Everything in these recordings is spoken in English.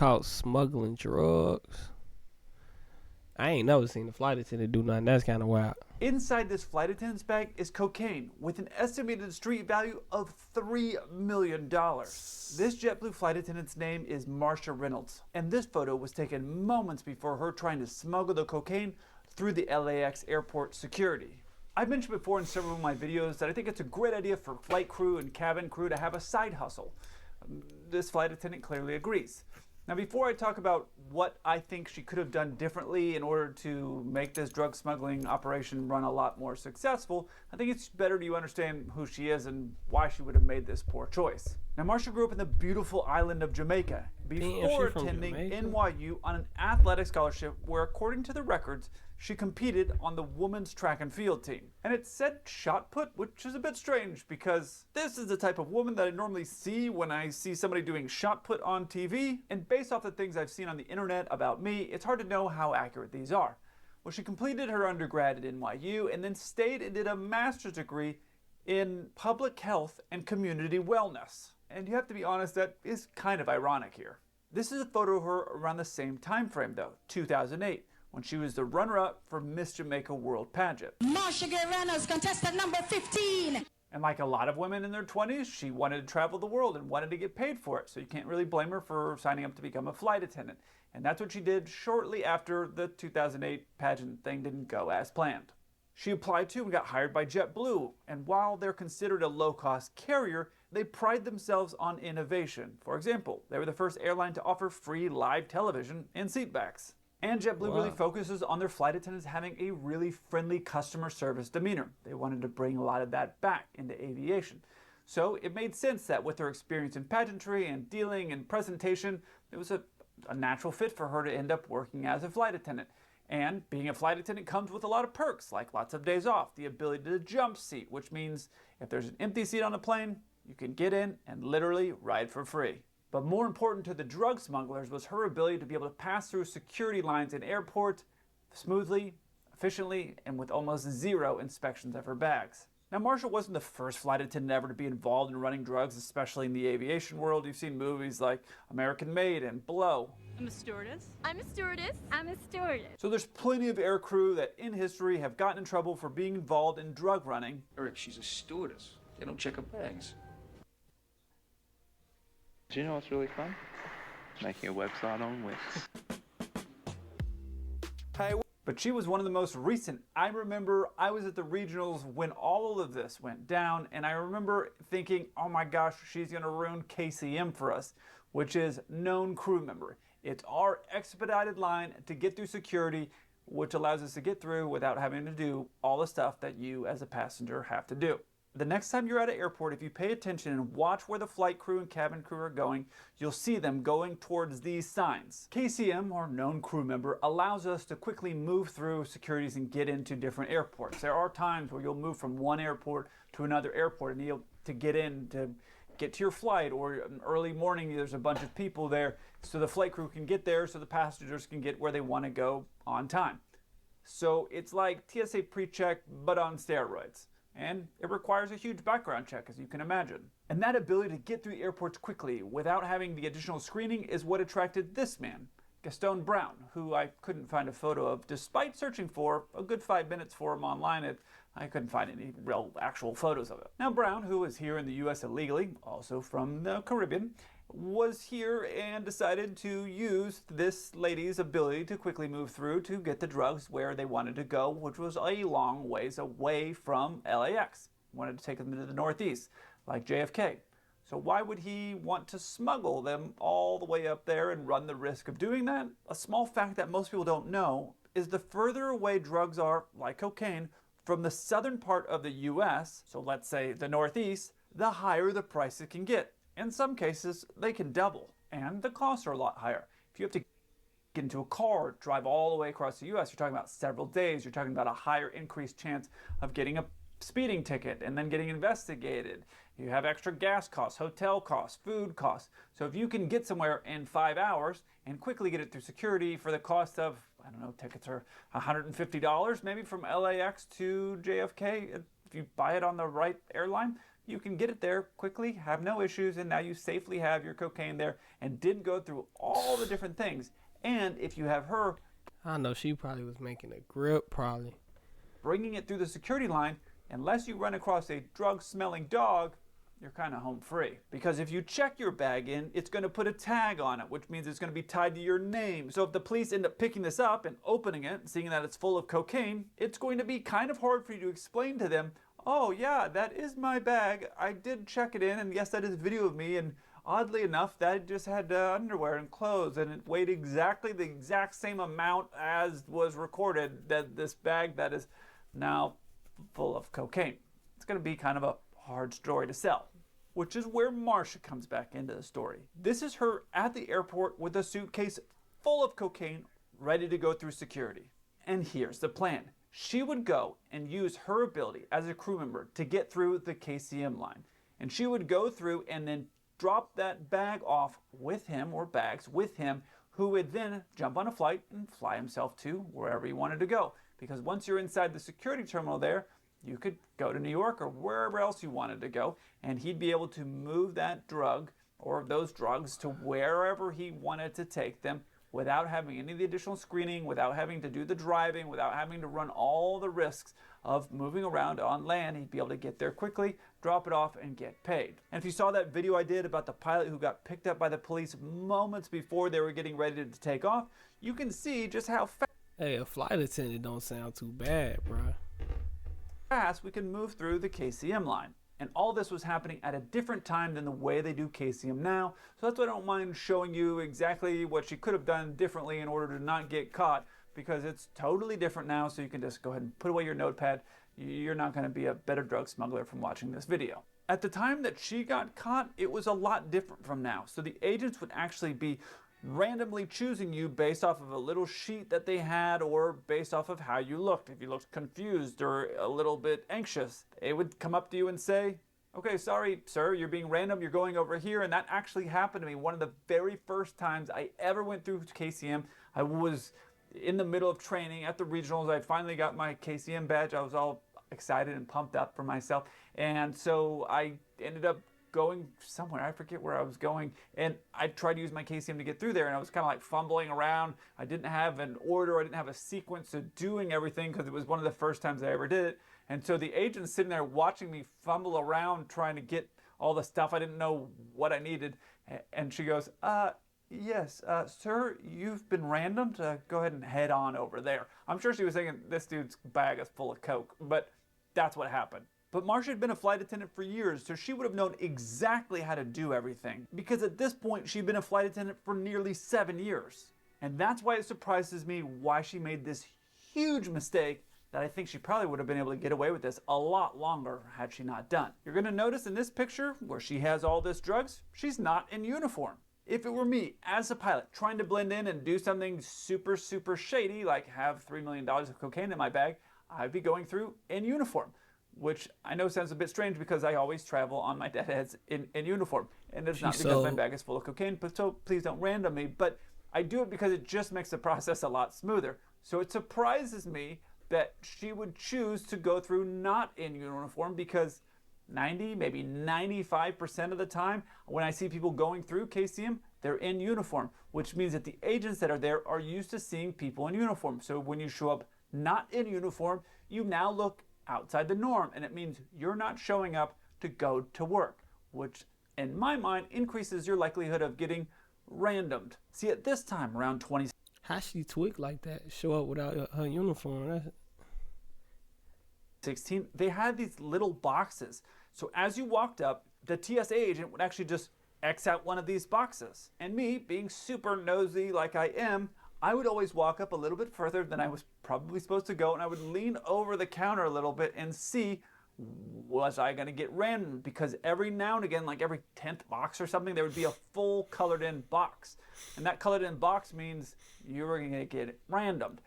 caught smuggling drugs. I ain't never seen a flight attendant do nothing. That's kind of wild. Inside this flight attendant's bag is cocaine with an estimated street value of $3 million. This JetBlue flight attendant's name is Marsha Reynolds, and this photo was taken moments before her trying to smuggle the cocaine through the LAX airport security. I've mentioned before in several of my videos that I think it's a great idea for flight crew and cabin crew to have a side hustle. This flight attendant clearly agrees. Now, before I talk about what I think she could have done differently in order to make this drug smuggling operation run a lot more successful, I think it's better you understand who she is and why she would have made this poor choice. Now, Marsha grew up in the beautiful island of Jamaica before attending NYU on an athletic scholarship where, according to the records, she competed on the women's track and field team. And it said shot put, which is a bit strange because this is the type of woman that I normally see when I see somebody doing shot put on TV. And based off the things I've seen on the internet about me, it's hard to know how accurate these are. Well, she completed her undergrad at NYU and then stayed and did a master's degree in public health and community wellness. And you have to be honest, that is kind of ironic here. This is a photo of her around the same time frame though, 2008. When she was the runner-up for Miss Jamaica World Pageant. Marsha Reynolds, contestant number 15. And like a lot of women in their 20s, she wanted to travel the world and wanted to get paid for it. So you can't really blame her for signing up to become a flight attendant. And that's what she did shortly after the 2008 pageant thing didn't go as planned. She applied to and got hired by JetBlue. And while they're considered a low-cost carrier, they pride themselves on innovation. For example, they were the first airline to offer free live television and seatbacks. And JetBlue really focuses on their flight attendants having a really friendly customer service demeanor. They wanted to bring a lot of that back into aviation. So it made sense that with her experience in pageantry and dealing and presentation, it was a natural fit for her to end up working as a flight attendant. And being a flight attendant comes with a lot of perks, like lots of days off, the ability to jump seat, which means if there's an empty seat on a plane, you can get in and literally ride for free. But more important to the drug smugglers was her ability to be able to pass through security lines in airports smoothly, efficiently, and with almost zero inspections of her bags. Now, Marsha wasn't the first flight attendant ever to be involved in running drugs, especially in the aviation world. You've seen movies like American Made and Blow. I'm a stewardess. I'm a stewardess. I'm a stewardess. So there's plenty of air crew that in history have gotten in trouble for being involved in drug running. Eric, she's a stewardess. They don't check her bags. Do you know what's really fun? Making a website on Wix. But she was one of the most recent. I remember I was at the regionals when all of this went down, and I remember thinking, oh my gosh, she's gonna ruin KCM for us, which is known crew member. It's our expedited line to get through security, which allows us to get through without having to do all the stuff that you as a passenger have to do. The next time you're at an airport, if you pay attention and watch where the flight crew and cabin crew are going, you'll see them going towards these signs. KCM, or known crew member, allows us to quickly move through securities and get into different airports. There are times where you'll move from one airport to another airport and you'll to get in to get to your flight, or an early morning there's a bunch of people there so the flight crew can get there so the passengers can get where they want to go on time. So it's like TSA pre-check but on steroids. And it requires a huge background check, as you can imagine. And that ability to get through airports quickly without having the additional screening is what attracted this man, Gaston Brown, who I couldn't find a photo of despite searching for a good 5 minutes for him online. I couldn't find any real actual photos of it. Now Brown, who is here in the US illegally, also from the Caribbean, was here and decided to use this lady's ability to quickly move through to get the drugs where they wanted to go, which was a long ways away from LAX. Wanted to take them to the Northeast, like JFK. So why would he want to smuggle them all the way up there and run the risk of doing that? A small fact that most people don't know is the further away drugs are, like cocaine, from the southern part of the US, so let's say the Northeast, the higher the price it can get. In some cases, they can double, and the costs are a lot higher. If you have to get into a car, drive all the way across the US, you're talking about several days, you're talking about a higher increased chance of getting a speeding ticket and then getting investigated. You have extra gas costs, hotel costs, food costs. So if you can get somewhere in 5 hours and quickly get it through security for the cost of, I don't know, tickets are $150 maybe from LAX to JFK, if you buy it on the right airline, you can get it there quickly, have no issues, and now you safely have your cocaine there and didn't go through all the different things. And if you have her I know she probably was making a grip, probably. bringing it through the security line, unless you run across a drug-smelling dog, you're kind of home free. Because if you check your bag in, it's going to put a tag on it, which means it's going to be tied to your name. So if the police end up picking this up and opening it, seeing that it's full of cocaine, it's going to be kind of hard for you to explain to them, oh yeah, that is my bag. I did check it in, and yes, that is a video of me, and oddly enough, that just had underwear and clothes, and it weighed exactly the exact same amount as was recorded, that this bag that is now full of cocaine. It's going to be kind of a hard story to sell, which is where Marcia comes back into the story. This is her at the airport with a suitcase full of cocaine ready to go through security. And here's the plan. She would go and use her ability as a crew member to get through the KCM line. And she would go through and then drop that bag off with him, or bags with him, who would then jump on a flight and fly himself to wherever he wanted to go. Because once you're inside the security terminal there, you could go to New York or wherever else you wanted to go, and he'd be able to move that drug or those drugs to wherever he wanted to take them without having any of the additional screening, without having to do the driving, without having to run all the risks of moving around on land. He'd be able to get there quickly, drop it off, and get paid. And if you saw that video I did about the pilot who got picked up by the police moments before they were getting ready to take off, you can see just how Hey, a flight attendant don't sound too bad, bruh. fast we can move through the KCM line. And all this was happening at a different time than the way they do KCM now. So that's why I don't mind showing you exactly what she could have done differently in order to not get caught, because it's totally different now. So you can just go ahead and put away your notepad. You're not going to be a better drug smuggler from watching this video. At the time that she got caught, it was a lot different from now. So the agents would actually be randomly choosing you based off of a little sheet that they had, or based off of how you looked. If you looked confused or a little bit anxious, they would come up to you and say, okay, sorry, sir, you're being random, you're going over here. And that actually happened to me one of the very first times I ever went through KCM. I was in the middle of training at the regionals. I finally got my KCM badge. I was all excited and pumped up for myself. And so I ended up going somewhere, I forget where I was going, and I tried to use my KCM to get through there, and I was kind of like fumbling around. I didn't have an order, I didn't have a sequence of doing everything, because it was one of the first times I ever did it. And so the agent's sitting there watching me fumble around trying to get all the stuff. I didn't know what I needed, and she goes, yes, sir, you've been randomed. Go ahead and head on over there. I'm sure she was thinking this dude's bag is full of coke, but that's what happened. But Marcia had been a flight attendant for years, so she would have known exactly how to do everything. Because at this point, she'd been a flight attendant for nearly 7 years. And that's why it surprises me why she made this huge mistake that I think she probably would have been able to get away with this a lot longer had she not done. You're going to notice in this picture where she has all this drugs, she's not in uniform. If it were me as a pilot trying to blend in and do something super, super shady, like have $3 million of cocaine in my bag, I'd be going through in uniform. Which I know sounds a bit strange because I always travel on my deadheads in uniform. And it's not because my bag is full of cocaine, but so please don't random me. But I do it because it just makes the process a lot smoother. So it surprises me that she would choose to go through not in uniform, because 90, maybe 95% of the time when I see people going through KCM, they're in uniform, which means that the agents that are there are used to seeing people in uniform. So when you show up not in uniform, you now look outside the norm, and it means you're not showing up to go to work, which in my mind increases your likelihood of getting randomed. See, at this time around 2016, How she tweak like that? Show up without her uniform? they had these little boxes. So as you walked up, the TSA agent would actually just X out one of these boxes. And me, being super nosy like I am, I would always walk up a little bit further than I was probably supposed to go, and I would lean over the counter a little bit and see, was I going to get random? Because every now and again, like every 10th box or something, there would be a full colored in box. And that colored in box means you were going to get randomed.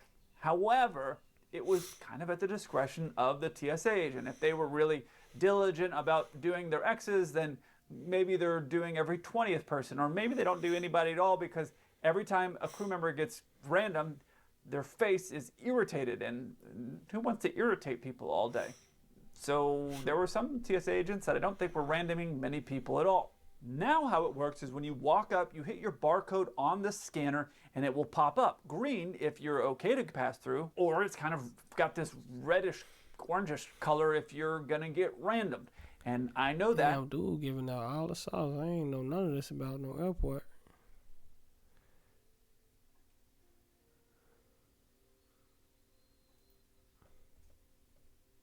However, it was kind of at the discretion of the TSA agent. If they were really diligent about doing their X's, then maybe they're doing every 20th person, or maybe they don't do anybody at all, because every time a crew member gets random, their face is irritated, and who wants to irritate people all day? So there were some TSA agents that I don't think were randoming many people at all. Now how it works is when you walk up, you hit your barcode on the scanner and it will pop up. Green if you're okay to pass through, or it's kind of got this reddish, orangish color if you're gonna get randomed. And I know that. Damn, dude giving out all the sauce. I ain't know none of this about no airport.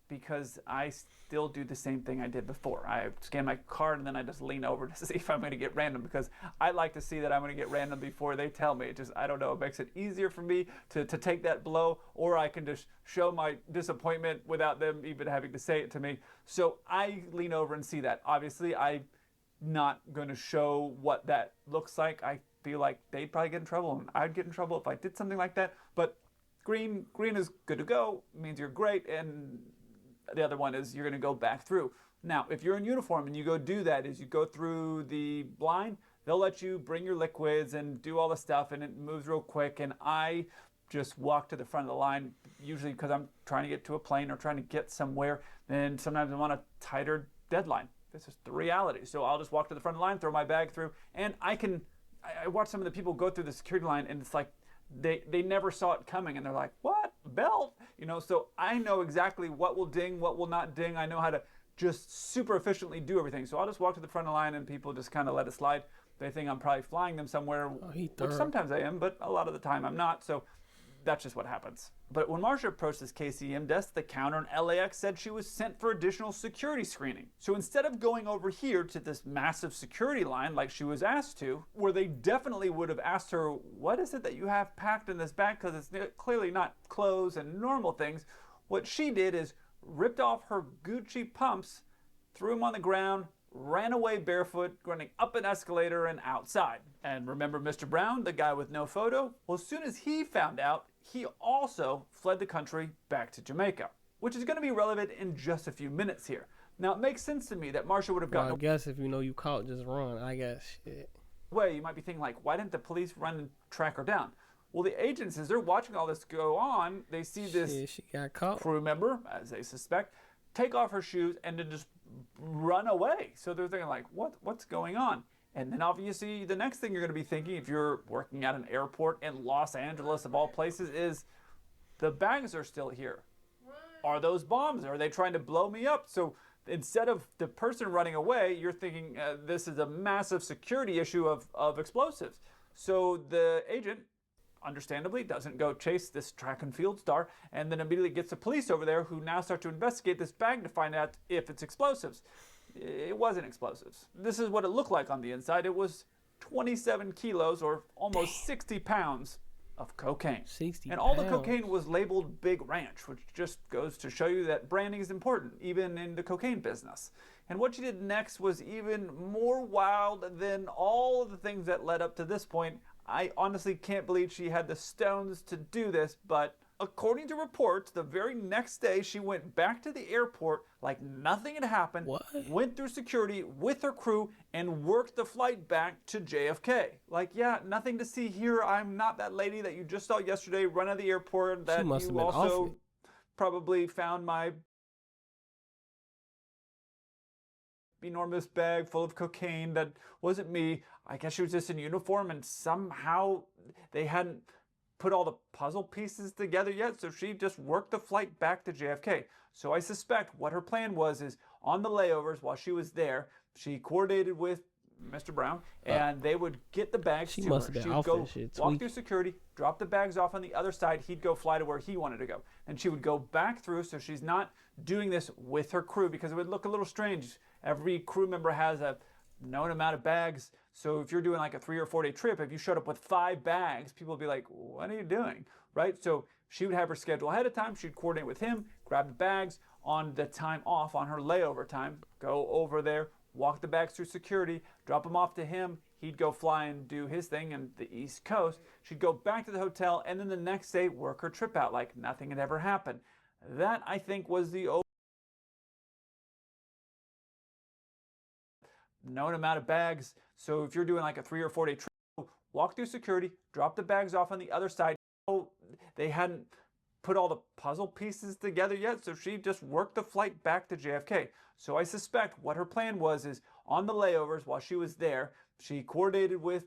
Because I still do the same thing I did before. I scan my card and then I just lean over to see if I'm going to get random, because I like to see that I'm going to get random before they tell me. It just, I don't know, it makes it easier for me to take that blow, or I can just show my disappointment without them even having to say it to me. So I lean over and see that. Obviously, I'm not going to show what that looks like. I feel like they'd probably get in trouble and I'd get in trouble if I did something like that. But green is good to go, means you're great, and the other one is you're going to go back through. Now, if you're in uniform and you go do that, is you go through the blind, they'll let you bring your liquids and do all the stuff, and it moves real quick. And I just walk to the front of the line, usually because I'm trying to get to a plane or trying to get somewhere, and sometimes I'm on a tighter deadline. This is the reality. So I'll just walk to the front of the line, throw my bag through, and I watch some of the people go through the security line, and it's like they never saw it coming, and they're like, what, belt? You know, so I know exactly what will ding, what will not ding. I know how to just super efficiently do everything. So I'll just walk to the front of the line and people just kind of let it slide. They think I'm probably flying them somewhere, which sometimes I am, but a lot of the time I'm not. So that's just what happens. But when Marsha approached this KCM desk, the counter in LAX said she was sent for additional security screening. So instead of going over here to this massive security line like she was asked to, where they definitely would have asked her, what is it that you have packed in this bag? Because it's clearly not clothes and normal things. What she did is ripped off her Gucci pumps, threw them on the ground, ran away barefoot, running up an escalator and outside. And remember Mr. Brown, the guy with no photo? Well, as soon as he found out, he also fled the country back to Jamaica, which is going to be relevant in just a few minutes here. Now, it makes sense to me that Marsha would have gotten I guess if you know you caught, just run. I guess shit. away. You might be thinking like, why didn't the police run and track her down? Well, the agents, as they're watching all this go on, they see this She got caught. crew member, as they suspect, take off her shoes and then just run away. So they're thinking like, what's going on? And then obviously the next thing you're going to be thinking if you're working at an airport in Los Angeles of all places is the bags are still here. Are those bombs? Are they trying to blow me up? So instead of the person running away, you're thinking this is a massive security issue of explosives. So the agent, understandably, doesn't go chase this track and field star and then immediately gets the police over there who now start to investigate this bag to find out if it's explosives. It wasn't explosives. This is what it looked like on the inside. It was 27 kilos or almost 60 pounds of cocaine. 60 and all pounds. the cocaine was labeled Big Ranch, which just goes to show you that branding is important, even in the cocaine business. And what she did next was even more wild than all of the things that led up to this point. I honestly can't believe she had the stones to do this, but according to reports, the very next day she went back to the airport like nothing had happened, went through security with her crew, and worked the flight back to JFK. Like, yeah, nothing to see here. I'm not that lady that you just saw yesterday run out of the airport that must have you been also off it. probably found my enormous bag full of cocaine. That wasn't me. I guess she was just in uniform and somehow they hadn't put all the puzzle pieces together yet, so she just worked the flight back to JFK. So I suspect what her plan was is on the layovers while she was there, she coordinated with Mr. Brown and they would get the bags She to must her. have been She would off go that shit, walk tweak. through security, drop the bags off on the other side, he'd go fly to where he wanted to go. And she would go back through, so she's not doing this with her crew because it would look a little strange. Every crew member has a known amount of bags. So if you're doing like a 3 or 4 day trip, if you showed up with 5 bags, people would be like, what are you doing? Right? So she would have her schedule ahead of time. She'd coordinate with him, grab the bags on the time off, on her layover time, go over there, walk the bags through security, drop them off to him. He'd go fly and do his thing in the East Coast. She'd go back to the hotel and then the next day work her trip out like nothing had ever happened. That, I think, was the known amount of bags. So if you're doing like a 3 or 4 day trip, walk through security, drop the bags off on the other side. They hadn't put all the puzzle pieces together yet, so she just worked the flight back to JFK. So I suspect what her plan was is on the layovers while she was there, she coordinated with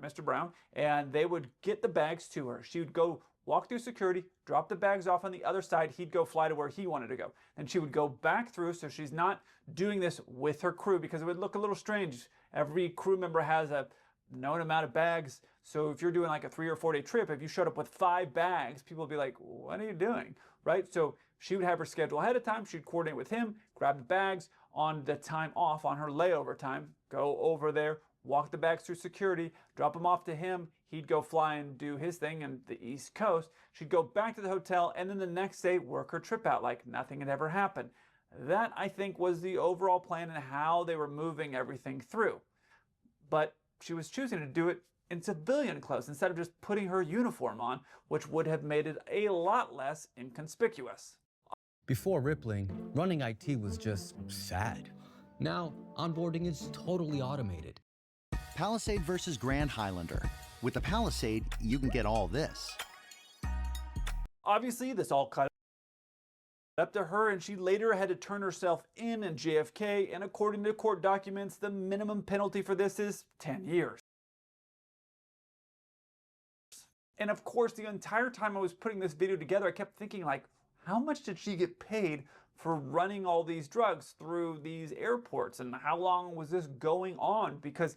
Mr. Brown and they would get the bags to her. She would go walk through security, drop the bags off on the other side, he'd go fly to where he wanted to go. Then she would go back through, so she's not doing this with her crew because it would look a little strange. Every crew member has a known amount of bags. So if you're doing like a 3 or 4 day trip, if you showed up with 5 bags, people would be like, what are you doing? Right? So she would have her schedule ahead of time. She'd coordinate with him, grab the bags on the time off, on her layover time, go over there, walk the bags through security, drop them off to him. He'd go fly and do his thing in the East Coast. She'd go back to the hotel and then the next day work her trip out like nothing had ever happened. That, I think, was the overall plan and how they were moving everything through. But she was choosing to do it in civilian clothes instead of just putting her uniform on, which would have made it a lot less inconspicuous. Before Rippling, running IT was just sad. Now, onboarding is totally automated. Palisade versus Grand Highlander. With the Palisade, you can get all this. Obviously, this all caught up to her, and she later had to turn herself in JFK, and according to court documents, the minimum penalty for this is 10 years. And of course, the entire time I was putting this video together, I kept thinking, like, how much did she get paid for running all these drugs through these airports, and how long was this going on? Because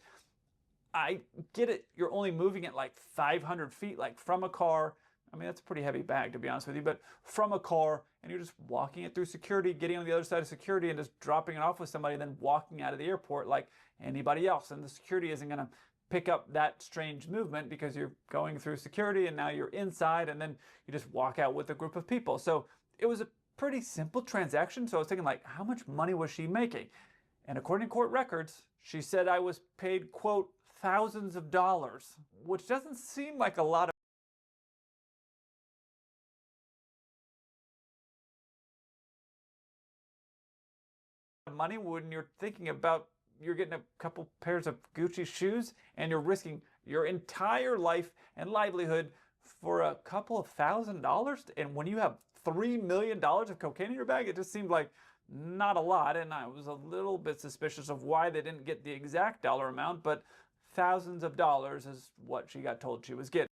I get it, you're only moving it like 500 feet, like from a car. I mean, that's a pretty heavy bag, to be honest with you, but from a car, and you're just walking it through security, getting on the other side of security and just dropping it off with somebody, and then walking out of the airport like anybody else. And the security isn't going to pick up that strange movement because you're going through security and now you're inside, and then you just walk out with a group of people. So it was a pretty simple transaction. So I was thinking, like, how much money was she making? And according to court records, she said I was paid, quote, thousands of dollars, which doesn't seem like a lot of money when you're thinking about you're getting a couple pairs of Gucci shoes and you're risking your entire life and livelihood for a couple of $1,000. And when you have $3 million of cocaine in your bag, it just seemed like not a lot. And I was a little bit suspicious of why they didn't get the exact dollar amount, but thousands of dollars is what she got told she was getting.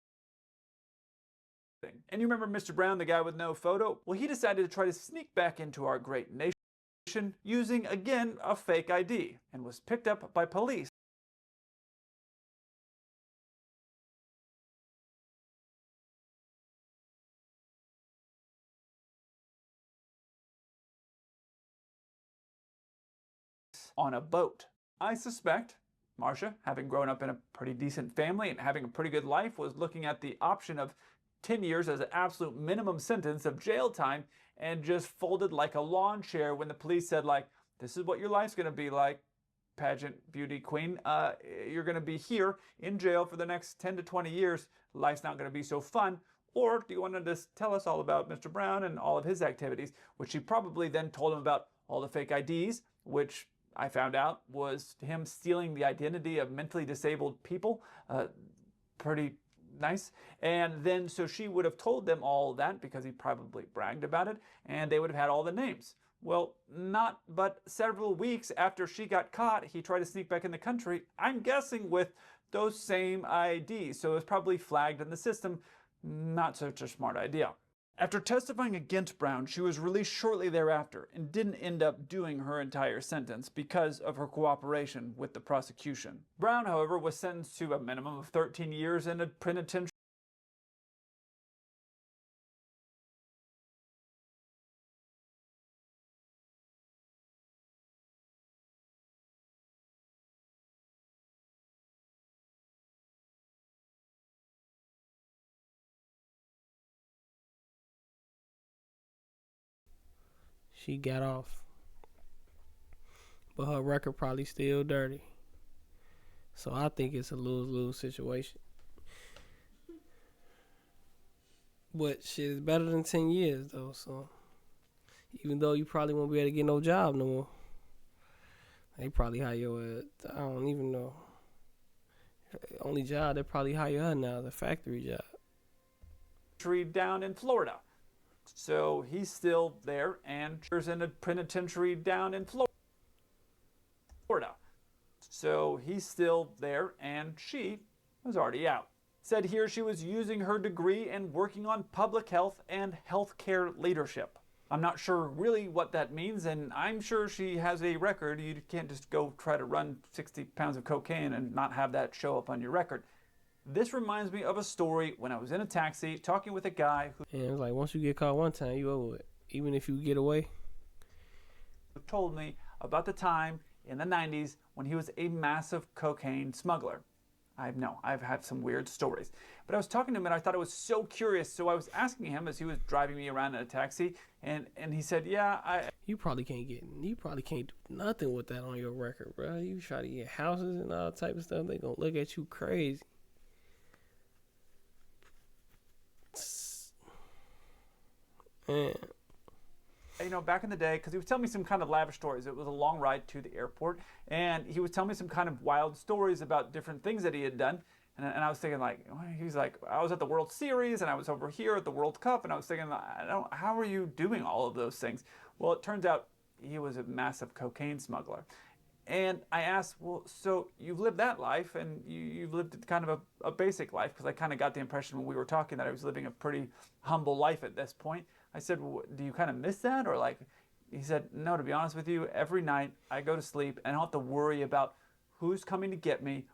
And you remember Mr. Brown, the guy with no photo? Well, he decided to try to sneak back into our great nation using, again, a fake ID, and was picked up by police. On a boat. I suspect Marcia, having grown up in a pretty decent family and having a pretty good life, was looking at the option of 10 years as an absolute minimum sentence of jail time and just folded like a lawn chair when the police said, like, this is what your life's going to be like, pageant beauty queen. You're going to be here in jail for the next 10 to 20 years. Life's not going to be so fun. Or do you want to just tell us all about Mr. Brown and all of his activities, which she probably then told him about all the fake IDs, which I found out was him stealing the identity of mentally disabled people. Pretty nice. And then so she would have told them all that because he probably bragged about it, and they would have had all the names. Well, not but several weeks after she got caught, he tried to sneak back in the country, I'm guessing with those same IDs. So it was probably flagged in the system. Not such a smart idea. After testifying against Brown, she was released shortly thereafter and didn't end up doing her entire sentence because of her cooperation with the prosecution. Brown, however, was sentenced to a minimum of 13 years in a penitentiary. She got off, but her record probably still dirty. So I think it's a lose-lose situation. But shit is better than 10 years though. So even though you probably won't be able to get no job no more, they probably hire your ass. I don't even know. Only job they probably hire her now is a factory job. Down in Florida. So he's still there, and there's in a penitentiary down in Florida. So he's still there, and she was already out. Said here she was using her degree and working on public health and healthcare leadership. I'm not sure really what that means, and I'm sure she has a record. You can't just go try to run 60 pounds of cocaine and not have that show up on your record. This reminds me of a story when I was in a taxi talking with a guy who And it's like once you get caught one time, you over it. Even if you get away. told me about the time in the 90s when he was a massive cocaine smuggler. I've had some weird stories. But I was talking to him and I thought it was so curious, so I was asking him as he was driving me around in a taxi, and he said, yeah, You probably can't do nothing with that on your record, bro. You try to get houses and all type of stuff, they gonna look at you crazy. Man. Back in the day, because he was telling me some kind of lavish stories. It was a long ride to the airport, and he was telling me some kind of wild stories about different things that he had done. And I was thinking, like, he's like, I was at the World Series, and I was over here at the World Cup, and I was thinking, how are you doing all of those things? Well, it turns out he was a massive cocaine smuggler. And I asked, well, so you've lived that life, and you've lived kind of a basic life, because I kind of got the impression when we were talking that I was living a pretty humble life at this point. I said, well, do you kind of miss that? Or like, he said, no, to be honest with you, every night I go to sleep and I don't have to worry about who's coming to get me,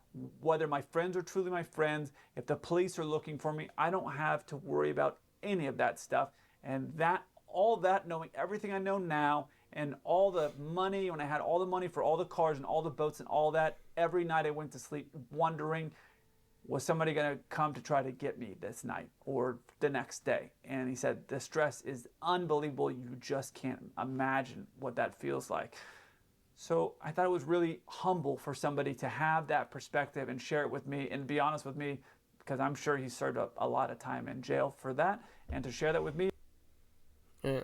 whether my friends are truly my friends, if the police are looking for me. I don't have to worry about any of that stuff. And all that, knowing everything I know now, and all the money, when I had all the money for all the cars and all the boats and all that, every night I went to sleep wondering, was somebody going to come to try to get me this night or the next day? And he said, the stress is unbelievable. You just can't imagine what that feels like. So I thought it was really humble for somebody to have that perspective and share it with me and be honest with me, because I'm sure he served a lot of time in jail for that, and to share that with me. Yeah.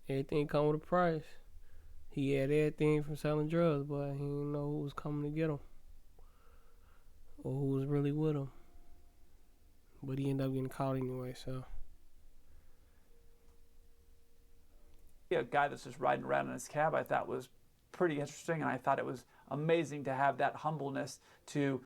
Everything come with a price. He had everything from selling drugs, but he didn't know who was coming to get him or who was really with him. But he ended up getting caught anyway, so. A guy that's just riding around in his cab, I thought was pretty interesting, and I thought it was amazing to have that humbleness to